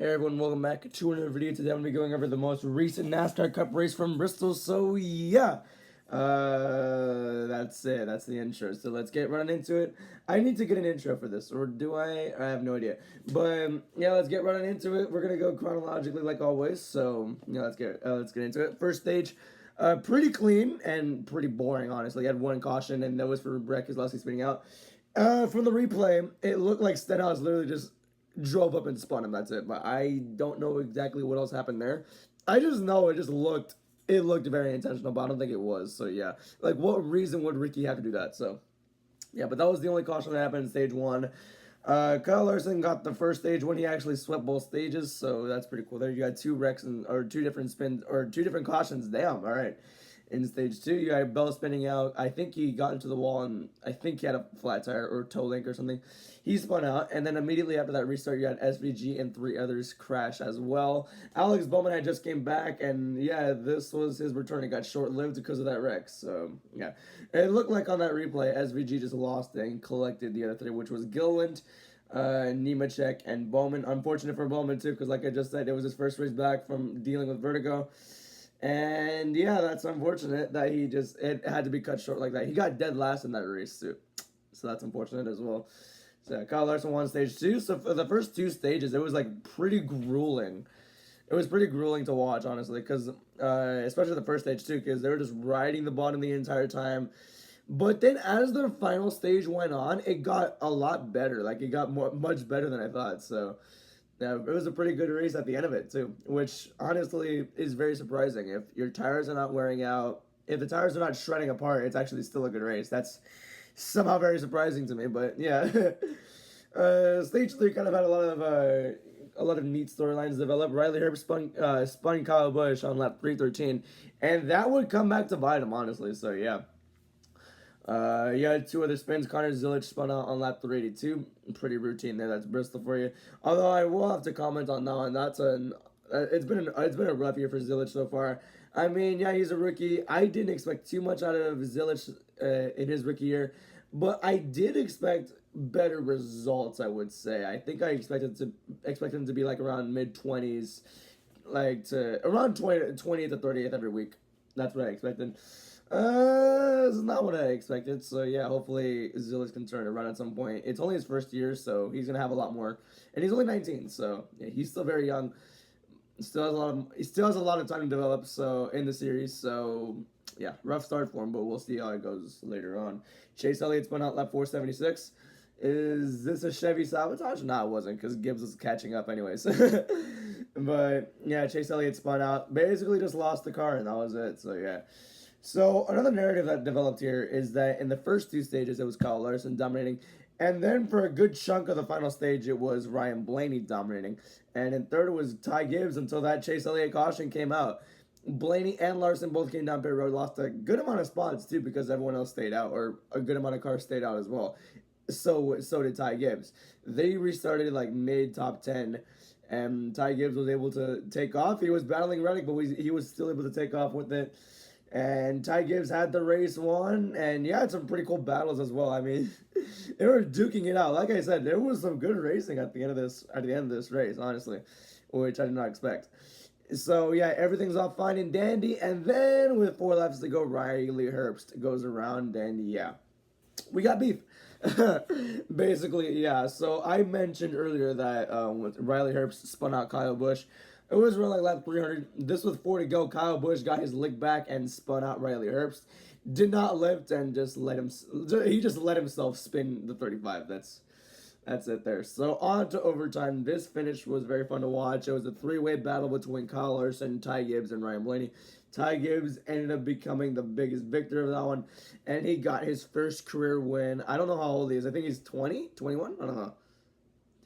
Hey everyone, welcome back to another video. Today I'm going to be going over the most recent NASCAR Cup race from Bristol. So yeah, that's it. That's the intro. So let's get running into it. I need to get an intro for this, or do I? I have no idea. But yeah, let's get running into it. We're gonna go chronologically like always. So yeah, let's get into it. First stage. Pretty clean and pretty boring, honestly. He had one caution, and that was for Brett Keselowski spinning out. From the replay, it looked like Stenhouse literally just drove up and spun him. That's it. But I don't know exactly what else happened there. I just know it looked very intentional, but I don't think it was. So yeah, like what reason would Ricky have to do that? So yeah, but that was the only caution that happened in stage one. Kyle Larson got the first stage when he actually swept both stages, so that's pretty cool. There you got two wrecks or two different spins or two different cautions. Damn, all right. In stage two, you had Bell spinning out. I think he got into the wall, and I think he had a flat tire or toe link or something. He spun out, and then immediately after that restart, you had SVG and three others crash as well. Alex Bowman had just came back, and yeah, this was his return. It got short-lived because of that wreck. So yeah, it looked like on that replay, SVG just lost and collected the other three, which was Gilliland, Nemechek, and Bowman. Unfortunate for Bowman too, because like I just said, it was his first race back from dealing with vertigo. And yeah, that's unfortunate that it had to be cut short like that. He got dead last in that race too. So that's unfortunate as well. So yeah, Kyle Larson won stage two. So for the first two stages, it was like pretty grueling. It was pretty grueling to watch, honestly, because especially the first stage too, because they were just riding the bottom the entire time. But then as the final stage went on, it got a lot better. Like it got much better than I thought. So yeah, it was a pretty good race at the end of it too, which honestly is very surprising. If your tires are not wearing out, if the tires are not shredding apart, it's actually still a good race. That's somehow very surprising to me. But yeah, stage three kind of had a lot of neat storylines develop. Riley Herb spun Kyle Busch on lap 313, and that would come back to bite him, honestly. So yeah. You had two other spins. Connor Zilic spun out on lap 382. Pretty routine there. That's Bristol for you. Although I will have to comment on that one. It's been a rough year for Zilic so far. I mean, yeah, he's a rookie. I didn't expect too much out of Zilic in his rookie year, but I did expect better results. I would say. I think I expect him to be like around mid-20s, like to around 20th to 30th every week. That's what I expected. It's not what I expected. So yeah, hopefully Zilic can turn it around at some point. It's only his first year, so he's gonna have a lot more, and he's only 19, so yeah, he's still very young. He still has a lot of time to develop. So in the series, so yeah, rough start for him, but we'll see how it goes later on. Chase Elliott spun out lap 476. Is this a Chevy sabotage? No, it wasn't, because Gibbs was catching up anyways. But yeah, Chase Elliott spun out. Basically just lost the car, and that was it. So yeah. So another narrative that developed here is that in the first two stages it was Kyle Larson dominating, and then for a good chunk of the final stage it was Ryan Blaney dominating, and in third it was Ty Gibbs until that Chase Elliott caution came out. Blaney and Larson both came down pit road, lost a good amount of spots too because everyone else stayed out, or a good amount of cars stayed out as well. So did Ty Gibbs. They restarted like mid top 10. And Ty Gibbs was able to take off. He was battling Reddick, but he was still able to take off with it. And Ty Gibbs had the race won, and yeah, had some pretty cool battles as well. I mean, they were duking it out. Like I said, there was some good racing at the end of this race, honestly, which I did not expect. So yeah, everything's all fine and dandy, and then with 4 laps to go, Riley Herbst goes around, and yeah, we got beef. Basically, yeah. So I mentioned earlier that Riley Herbst spun out Kyle Busch. It was around like lap 300. This was 4 to go. Kyle Busch got his lick back and spun out Riley Herbst. Did not lift and just let himself spin the 35. That's it there. So on to overtime. This finish was very fun to watch. It was a 3-way battle between Kyle Larson, Ty Gibbs, and Ryan Blaney. Ty Gibbs ended up becoming the biggest victor of that one, and he got his first career win. I don't know how old he is. I think he's 20, 21? I don't know.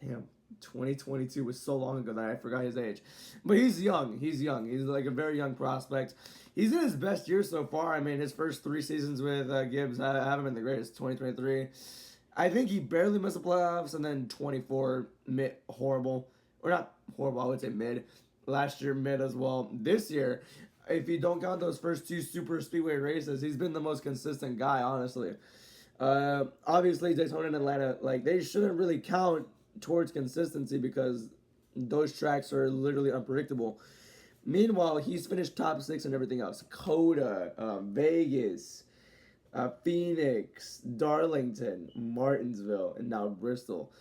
Damn. 2022 was so long ago that I forgot his age. But he's young. He's like a very young prospect. He's in his best year so far. I mean, his first 3 seasons with Gibbs haven't been the greatest. 2023. I think he barely missed the playoffs, and then 24, horrible. Or not horrible, I would say mid. Last year, mid as well. This year, if you don't count those first 2 super speedway races, he's been the most consistent guy, honestly. Obviously, Daytona and Atlanta, like, they shouldn't really count towards consistency because those tracks are literally unpredictable. Meanwhile, he's finished top six and everything else. Coda, Vegas, Phoenix, Darlington, Martinsville, and now Bristol.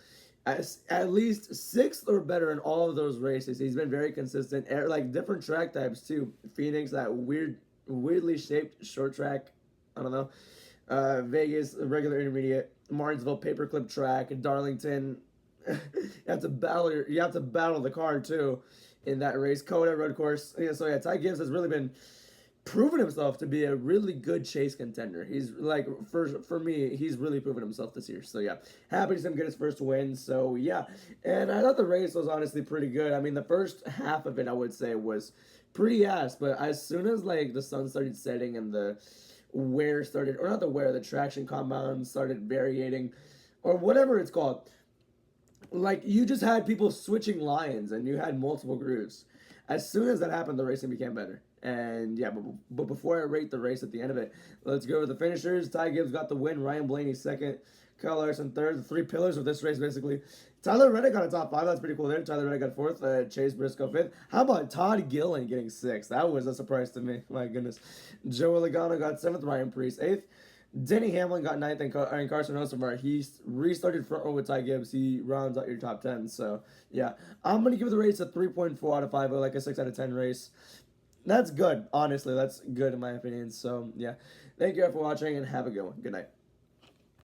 At least sixth or better in all of those races. He's been very consistent. Like different track types too. Phoenix, that weirdly shaped short track. I don't know. Vegas, regular intermediate. Martinsville, paperclip track. Darlington, you have to battle the car too in that race. Coda road course. Yeah, so yeah, Ty Gibbs has really been proven himself to be a really good chase contender. He's like for me, he's really proven himself this year. So yeah, happy to see him get his first win. So yeah, and I thought the race was honestly pretty good. I mean, the first half of it I would say was pretty ass, but as soon as like the sun started setting and the wear started, or not the wear, the traction compound started variating, or whatever it's called, like you just had people switching lines and you had multiple grooves. As soon as that happened, the racing became better. And yeah, but before I rate the race at the end of it, let's go over the finishers. Ty Gibbs got the win. Ryan Blaney second. Kyle Larson third. The three pillars of this race basically. Tyler Reddick got a top five. That's pretty cool there. Tyler Reddick got fourth. Chase Briscoe fifth. How about Todd Gillen getting sixth? That was a surprise to me. My goodness. Joe Logano got seventh. Ryan Preece eighth. Denny Hamlin got ninth, and Carson Hocevar, he restarted front row with Ty Gibbs. He rounds out your top 10. So, yeah. I'm going to give the race a 3.4 out of 5, like a 6 out of 10 race. That's good, honestly. That's good in my opinion. So, yeah. Thank you all for watching, and have a good one. Good night.